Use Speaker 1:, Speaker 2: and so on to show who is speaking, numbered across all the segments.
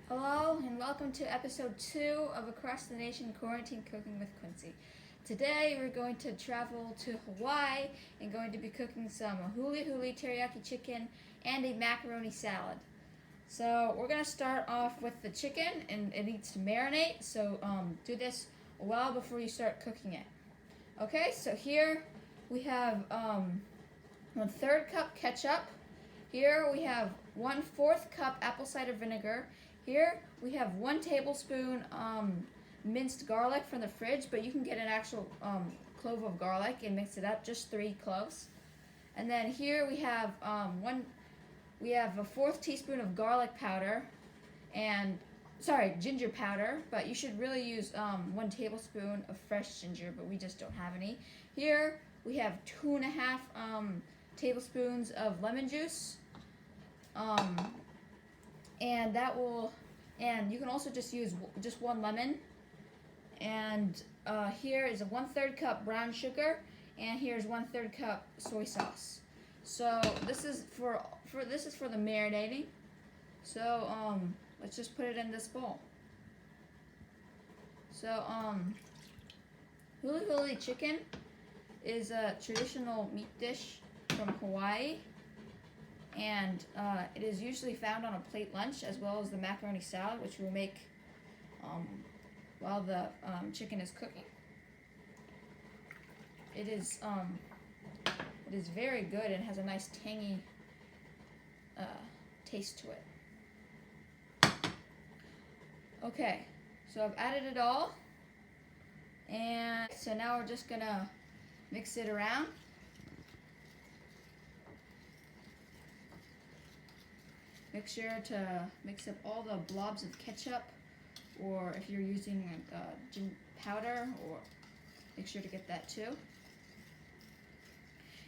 Speaker 1: Hello and welcome to episode 2 of Across the Nation Quarantine Cooking with Quincy. Today we're going to travel to Hawaii and going to be cooking some Hulu-Hulu teriyaki chicken and a macaroni salad. So we're going to start off with the chicken and it needs to marinate, so do this a while before you start cooking it. Okay, so here we have 1/3 cup ketchup. Here we have 1/4 cup apple cider vinegar. Here we have 1 tablespoon minced garlic from the fridge, but you can get an actual clove of garlic and mix it up, just 3 cloves. And then here we have a 1/4 teaspoon of garlic powder and ginger powder, but you should really use 1 tablespoon of fresh ginger, but we just don't have any. Here we have 2.5 tablespoons of lemon juice. And you can also just use just 1 lemon. And here is a 1/3 cup brown sugar, and here's 1/3 cup soy sauce. So this is for the marinating. So let's just put it in this bowl. So Hulu-Hulu chicken is a traditional meat dish from Hawaii. And it is usually found on a plate lunch, as well as the macaroni salad, which we'll make while the chicken is cooking. It is very good and has a nice tangy taste to it. Okay, so I've added it all, and so now we're just gonna mix it around. Make sure to mix up all the blobs of ketchup, or if you're using ginger powder, or make sure to get that too.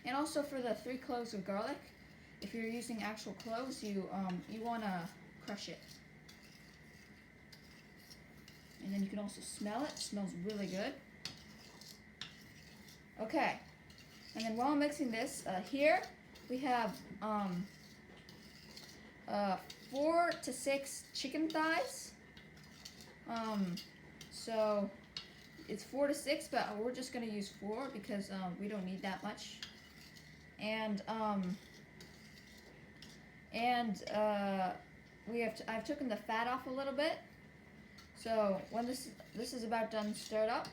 Speaker 1: And also for the 3 cloves of garlic, if you're using actual cloves, you want to crush it. And then you can also smell it. It smells really good. Okay, and then while I'm mixing this, here we have 4 to 6 chicken thighs. So it's 4 to 6, but we're just gonna use 4 because we don't need that much. And I've taken the fat off a little bit. So when this is about done stirred up,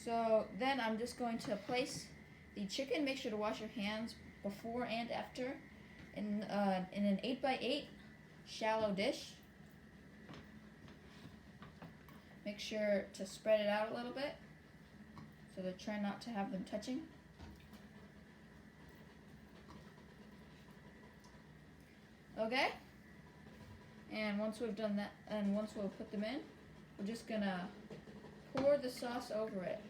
Speaker 1: so then I'm just going to place the chicken. Make sure to wash your hands before and after in an 8x8 shallow dish. Make sure to spread it out a little bit, so to try not to have them touching. Okay, and once we've done that, and once we've put them in, we're just gonna pour the sauce over it.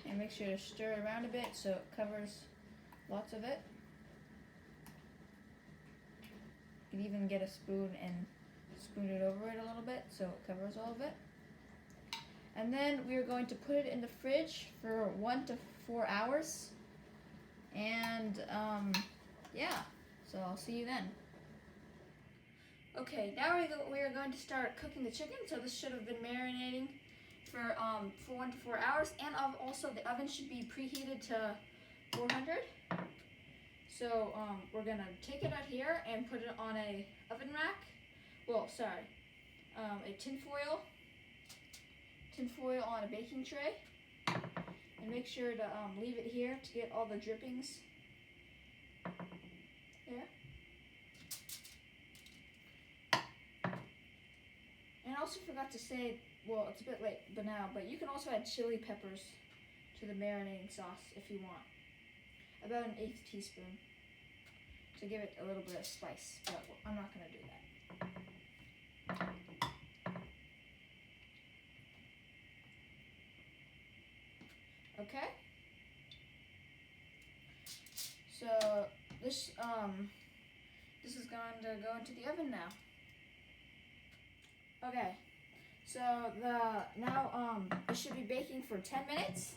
Speaker 1: And make sure to stir it around a bit so it covers lots of it. You can even get a spoon and spoon it over it a little bit so it covers all of it. And then we're going to put it in the fridge for 1 to 4 hours. And yeah, so I'll see you then. Okay, now we are going to start cooking the chicken. So this should have been marinating for 1 to 4 hours, and also the oven should be preheated to 400. So we're gonna take it out here and put it on a oven rack. A tin foil on a baking tray, and make sure to leave it here to get all the drippings there. And I also forgot to say, well, it's a bit late but you can also add chili peppers to the marinating sauce if you want. About an 1/8 teaspoon to give it a little bit of spice, but I'm not going to do that. Okay. So this is going to go into the oven now. Okay. So it should be baking for 10 minutes,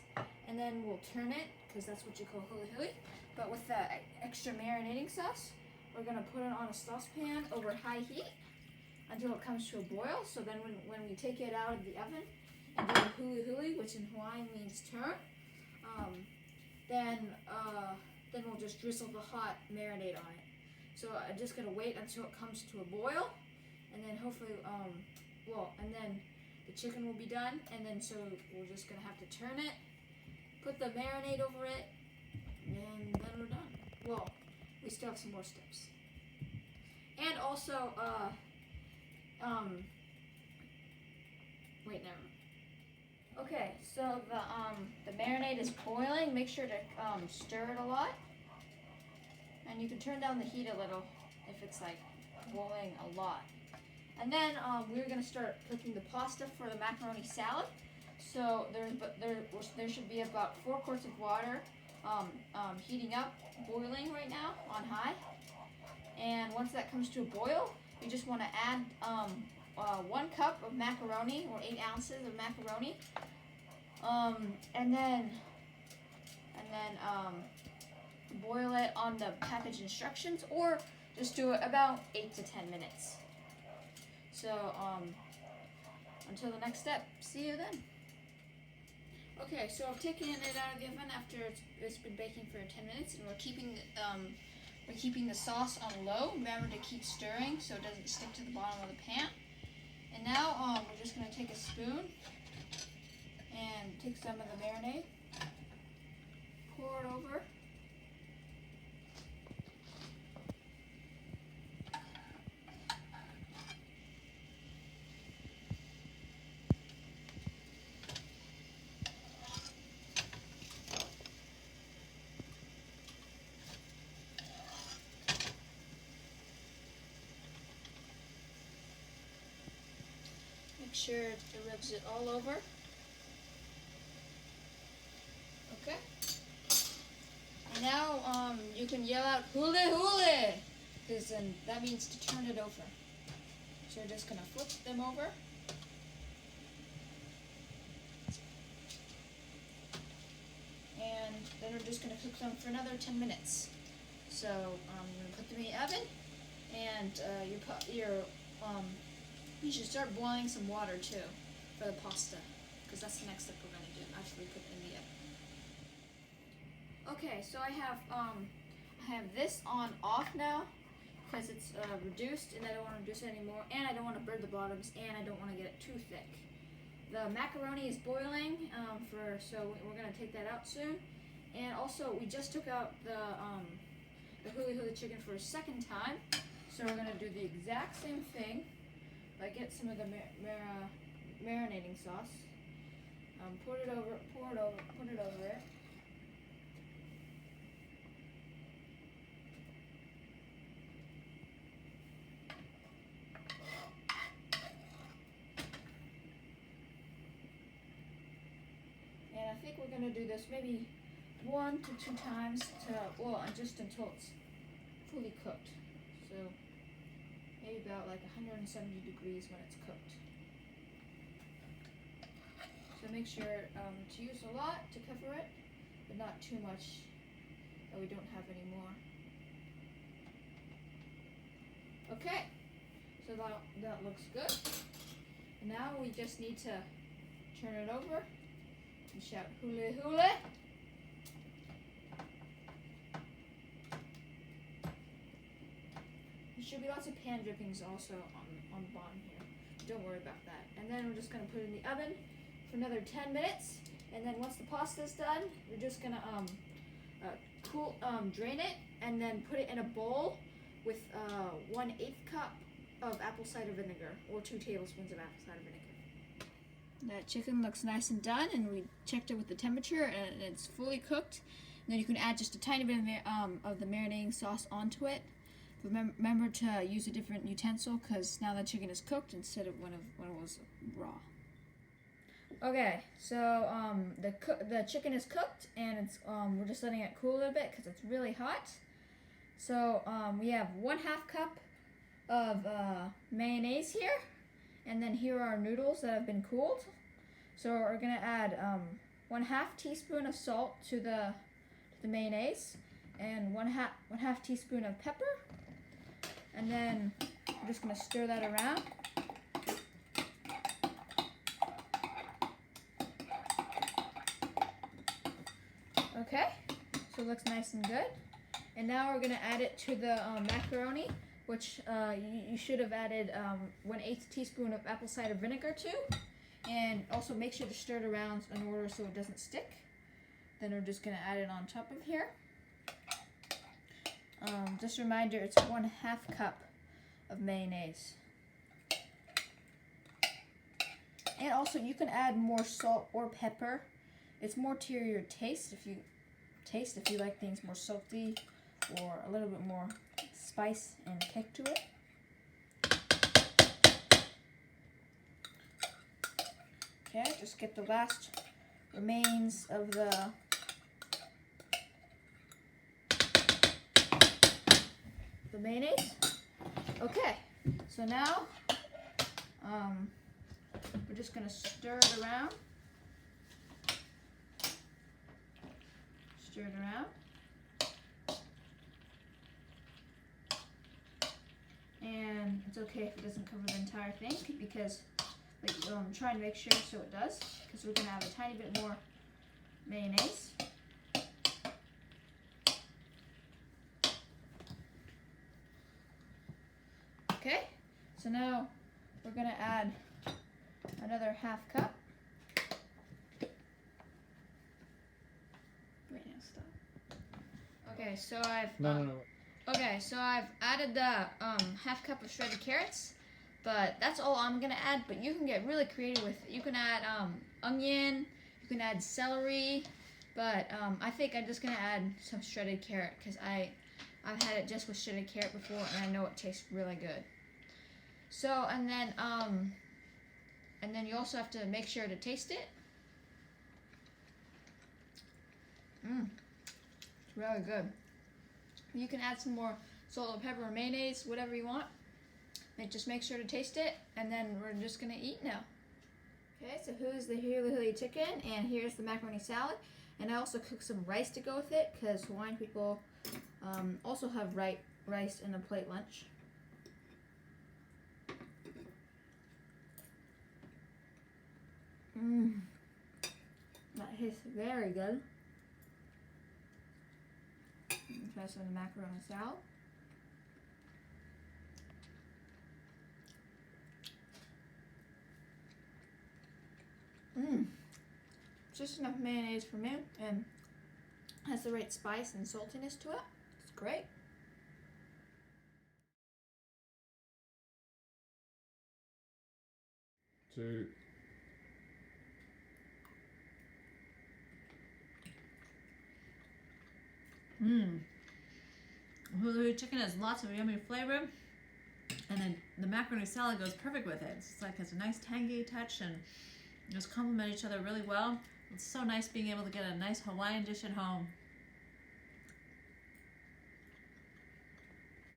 Speaker 1: and then we'll turn it, because that's what you call huli-huli. But with the extra marinating sauce, we're going to put it on a saucepan over high heat until it comes to a boil. So then when we take it out of the oven and do the huli-huli, which in Hawaiian means turn, then we'll just drizzle the hot marinade on it. So I'm just going to wait until it comes to a boil, and then hopefully, and then the chicken will be done, and then so we're just going to have to turn it, put the marinade over it, and then we're done. Well, we still have some more steps. And also, wait, never. Okay, so the marinade is boiling. Make sure to stir it a lot. And you can turn down the heat a little if it's like boiling a lot. And then we're going to start cooking the pasta for the macaroni salad. So there should be about 4 quarts of water heating up, boiling right now on high. And once that comes to a boil, you just want to add 1 cup of macaroni, or 8 ounces of macaroni, and then boil it on the package instructions, or just do it about 8 to 10 minutes. So until the next step, see you then. Okay, so I've taken it out of the oven after it's been baking for 10 minutes, and we're keeping the sauce on low. Remember to keep stirring so it doesn't stick to the bottom of the pan. And now we're just going to take a spoon and take some of the marinade, pour it over. Make sure it rubs it all over. Okay. And now you can yell out huli-huli, because then that means to turn it over. So you're just going to flip them over. And then we're just going to cook them for another 10 minutes. So I'm going to put them in the oven, and you should start boiling some water too for the pasta, because that's the next step we're going to do after we put it in the oven. Okay, so I have this on off now because it's reduced, and I don't want to reduce it anymore, and I don't want to burn the bottoms, and I don't want to get it too thick. The macaroni is boiling, so we're going to take that out soon. And also, we just took out the huli-huli chicken for a second time, so we're going to do the exact same thing. I get some of the marinating sauce, put it over it. And I think we're going to do this maybe 1 to 2 times just until it's fully cooked. So maybe about like 170 degrees when it's cooked. So make sure to use a lot to cover it, but not too much that we don't have any more. Okay, so that looks good. And now we just need to turn it over and shout huli-huli. There should be lots of pan drippings also on the bottom here. Don't worry about that. And then we're just going to put it in the oven for another 10 minutes. And then once the pasta's done, we're just going to drain it, and then put it in a bowl with 1/8 cup of apple cider vinegar, or 2 tablespoons of apple cider vinegar. That chicken looks nice and done, and we checked it with the temperature, and it's fully cooked. And then you can add just a tiny bit of the marinating sauce onto it. Remember to use a different utensil, because now the chicken is cooked instead of when it was raw. Okay, so the chicken is cooked, and it's we're just letting it cool a little bit because it's really hot. So we have 1/2 cup of mayonnaise here, and then here are our noodles that have been cooled. So we're gonna add 1/2 teaspoon of salt to the mayonnaise, and 1/2 teaspoon of pepper, and then I'm just gonna stir that around. Okay, so it looks nice and good. And now we're gonna add it to the macaroni, which you should have added 1/8 teaspoon of apple cider vinegar to. And also make sure to stir it around in order so it doesn't stick. Then we're just gonna add it on top of here. Just a reminder, it's 1/2 cup of mayonnaise. And also you can add more salt or pepper. It's more to your taste if you like things more salty or a little bit more spice and kick to it. Okay, just get the last remains of the mayonnaise. Okay, so now we're just gonna stir it around. Stir it around. And it's okay if it doesn't cover the entire thing, because try and make sure so it does, because we're gonna have a tiny bit more mayonnaise. Okay, so now we're gonna add another 1/2 cup. Wait, now stop. Okay, so I've Okay, so I've added the 1/2 cup of shredded carrots, but that's all I'm gonna add. But you can get really creative with it. You can add onion, you can add celery, but I think I'm just gonna add some shredded carrot because I've had it just with shredded carrot before, and I know it tastes really good. So and then you also have to make sure to taste it. It's really good. You can add some more salt or pepper or mayonnaise, whatever you want. Just make sure to taste it, and then we're just gonna eat now. Okay, so here's the Hulu-Hulu chicken, and here's the macaroni salad. And I also cooked some rice to go with it, because Hawaiian people also have rice in a plate lunch. That tastes very good. Try some of the macaroni salad. Just enough mayonnaise for me, and has the right spice and saltiness to it. It's great.
Speaker 2: Two.
Speaker 3: Hulu-Hulu chicken has lots of yummy flavor, and then the macaroni salad goes perfect with it. It's like it's a nice tangy touch, and just complement each other really well. It's so nice being able to get a nice Hawaiian dish at home.